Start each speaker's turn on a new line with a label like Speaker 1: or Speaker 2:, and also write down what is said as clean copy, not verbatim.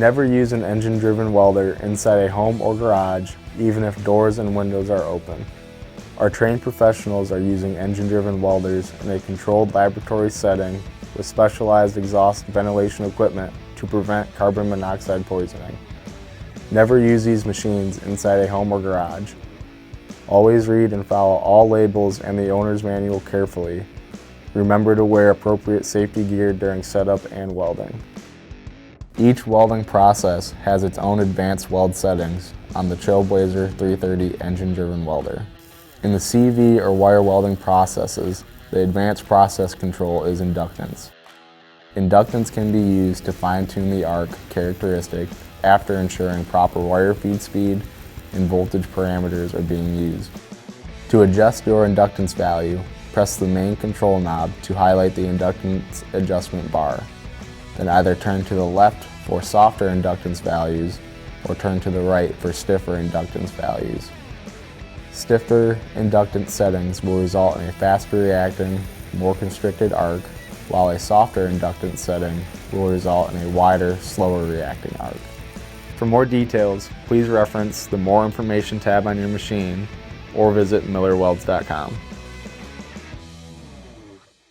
Speaker 1: Never use an engine-driven welder inside a home or garage, even if doors and windows are open. Our trained professionals are using engine-driven welders in a controlled laboratory setting with specialized exhaust ventilation equipment to prevent carbon monoxide poisoning. Never use these machines inside a home or garage. Always read and follow all labels and the owner's manual carefully. Remember to wear appropriate safety gear during setup and welding. Each welding process has its own advanced weld settings on the Trailblazer 330 engine-driven welder. In the CV or wire welding processes, the advanced process control is inductance. Inductance can be used to fine-tune the arc characteristic after ensuring proper wire feed speed and voltage parameters are being used. To adjust your inductance value, press the main control knob to highlight the inductance adjustment bar. Then either turn to the left for softer inductance values or turn to the right for stiffer inductance values. Stiffer inductance settings will result in a faster reacting, more constricted arc, while a softer inductance setting will result in a wider, slower reacting arc. For more details, please reference the More Information tab on your machine or visit millerwelds.com.